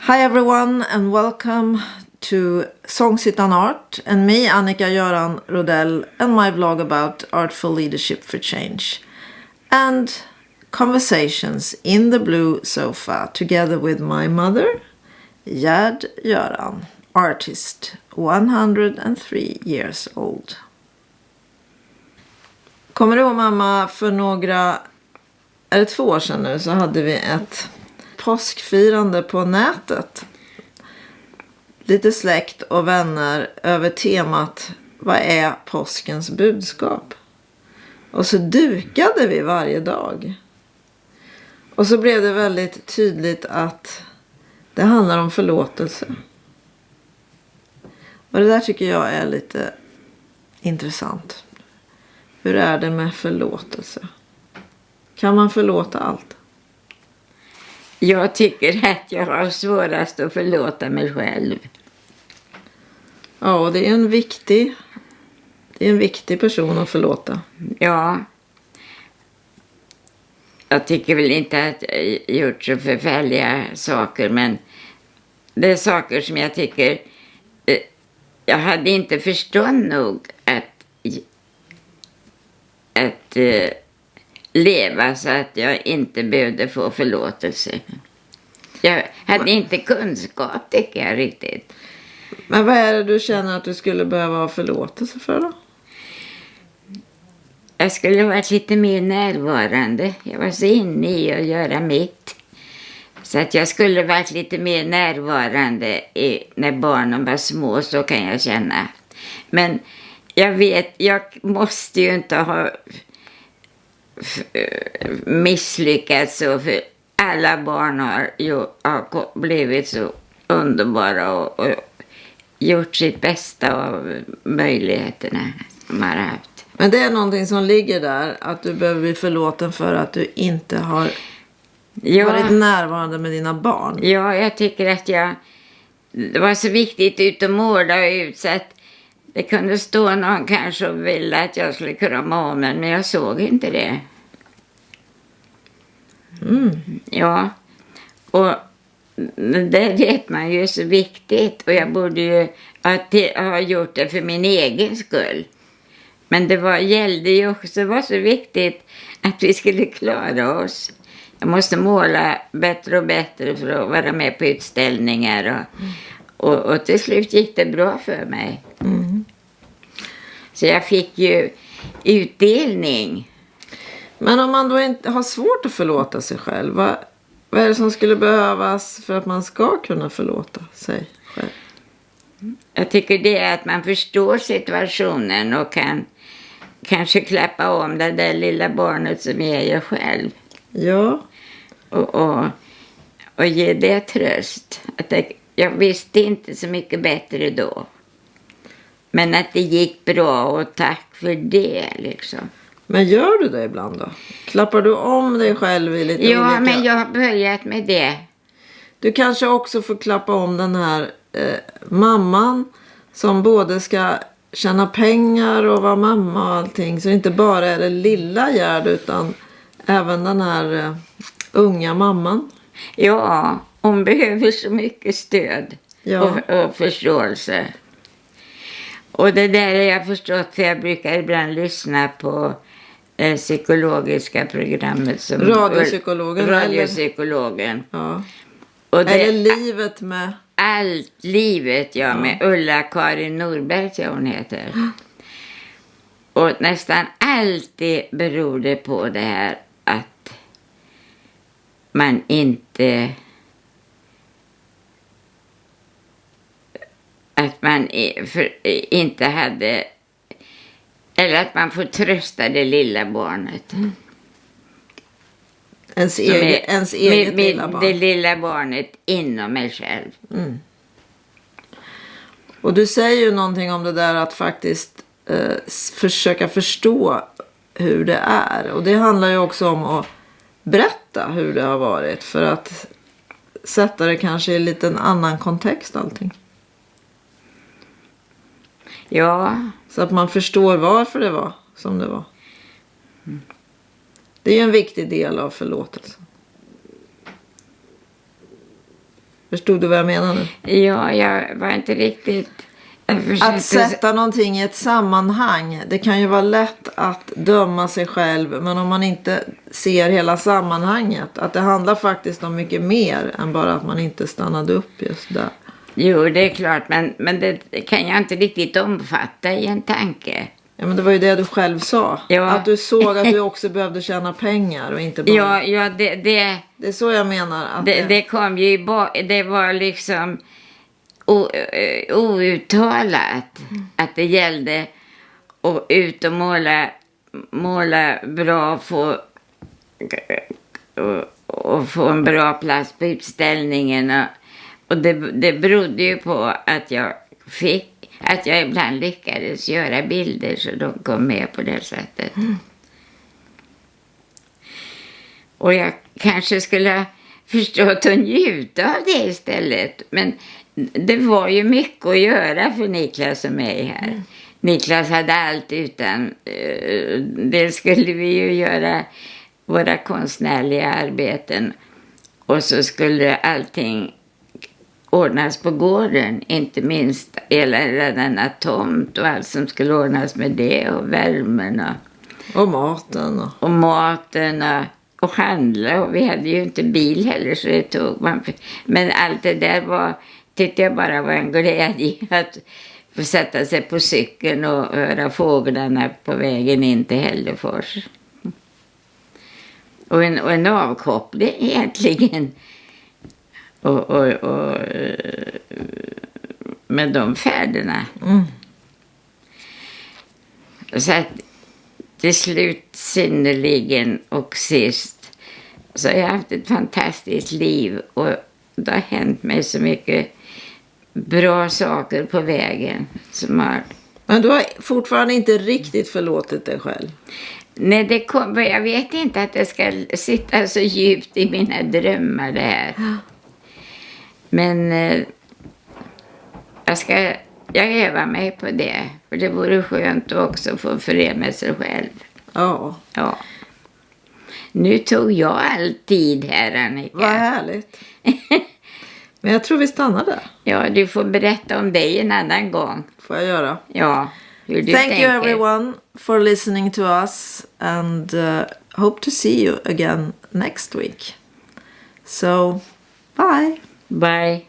Hi everyone and welcome to Songs Utan Art and me, Annika Göran Rodell, and my vlog about artful leadership for change and conversations in the blue sofa together with my mother, Gerd Göran, artist, 103 years old. Kommer du ihåg, mamma, för är det 2 år sedan nu så hade vi ett påskfirande på nätet. Lite släkt och vänner över temat vad är påskens budskap? Och så dukade vi varje dag. Och så blev det väldigt tydligt att det handlar om förlåtelse. Och det där tycker jag är lite intressant. Hur är det med förlåtelse? Kan man förlåta allt? Jag tycker att jag har svårast att förlåta mig själv. Ja, och det är en viktig person att förlåta. Ja. Jag tycker väl inte att jag gjort så förfärliga saker, men det är saker som jag tycker jag hade inte förstånd nog att leva så att jag inte behövde få förlåtelse. Jag hade inte kunskap, tycker jag riktigt. Men vad är det du känner att du skulle behöva ha förlåtelse för då? Jag skulle varit lite mer närvarande. Jag var så inne i att göra mitt. Så att jag skulle varit lite mer närvarande när barnen var små, så kan jag känna. Men jag måste ju inte ha misslyckats så, för alla barn har blivit så underbara och gjort sitt bästa av möjligheterna de har haft. Men det är någonting som ligger där, att du behöver bli förlåten för att du inte har varit närvarande med dina barn. Ja, jag tycker att det var så viktigt ut och måla och ut, så att det kunde stå någon kanske och ville att jag skulle krama om den, men jag såg inte det. Ja, och det vet man ju är så viktigt, och jag borde ju ha gjort det för min egen skull. Men gällde ju också, det var så viktigt att vi skulle klara oss. Jag måste måla bättre och bättre för att vara med på utställningar, och till slut gick det bra för mig. Så jag fick ju utdelning. Men om man då inte har svårt att förlåta sig själv, vad är det som skulle behövas för att man ska kunna förlåta sig själv? Jag tycker det är att man förstår situationen och kan kanske klappa om det där lilla barnet som är jag själv. Ja. Och ge det tröst. Jag visste inte så mycket bättre då. Men att det gick bra, och tack för det liksom. Men gör du det ibland då? Klappar du om dig själv i lite Ja, olika... men jag har börjat med det. Du kanske också får klappa om den här mamman som både ska tjäna pengar och vara mamma och allting. Så inte bara är det lilla Gerd, utan även den här unga mamman. Ja, hon behöver så mycket stöd och förståelse. Och det där har jag förstått, för jag brukar ibland lyssna på psykologiska programmet som Radiopsykologen. Ja. Och det, eller livet med... Allt livet, med Ulla-Karin Norberg, hon heter. Och nästan alltid beror det på det här att man inte... Att man inte hade... Eller att man får trösta det lilla barnet. Ens eget lilla barn. Det lilla barnet inom mig själv. Och du säger ju någonting om det där att faktiskt försöka förstå hur det är. Och det handlar ju också om att berätta hur det har varit. För att sätta det kanske i en liten annan kontext allting. Ja. Så att man förstår varför det var som det var. Det är ju en viktig del av förlåtelsen. Förstod du vad jag menar nu? Ja, jag var inte riktigt... Att sätta någonting i ett sammanhang. Det kan ju vara lätt att döma sig själv. Men om man inte ser hela sammanhanget. Att det handlar faktiskt om mycket mer än bara att man inte stannade upp just där. Jo, det är klart. Men det kan jag inte riktigt omfatta i en tanke. Ja, men det var ju det du själv sa. Ja. Att du såg att du också behövde tjäna pengar och inte bara... Ja, det Det är så jag menar. Att det kom ju det var liksom outtalat att det gällde att ut och måla bra och få en bra plats på utställningen. Och det berodde ju på att jag ibland lyckades göra bilder så de kom med på det sättet. Och jag kanske skulle förstått och njuta av det istället. Men det var ju mycket att göra för Niklas och mig här. Niklas hade allt utan. Det skulle vi ju göra våra konstnärliga arbeten. Och så skulle allting ordnas på gården. Inte minst hela denna tomt och allt som skulle ordnas med det. Och värmen och maten. Och maten och handla. Och vi hade ju inte bil heller så det tog man. Men allt det där tyckte jag bara var en glädje att få sätta sig på cykeln och höra fåglarna på vägen in till Hällefors. Och en avkoppling egentligen. Och med de färderna. Så att till slut synnerligen och sist så har jag haft ett fantastiskt liv och det har hänt mig så mycket bra saker på vägen som har... Men du har fortfarande inte riktigt förlåtit dig själv? Nej, jag vet inte att det ska sitta så djupt i mina drömmar det här. Men jag övar mig på det. För det vore skönt att också få förena sig själv. Ja. Ja. Nu tog jag all tid här, Annika. Vad härligt. Men jag tror vi stannar där. Ja, du får berätta om dig en annan gång. Får jag göra? Ja, hur du Thank tänker. you everyone for listening to us. And hope to see you again next week. So, bye. Bye.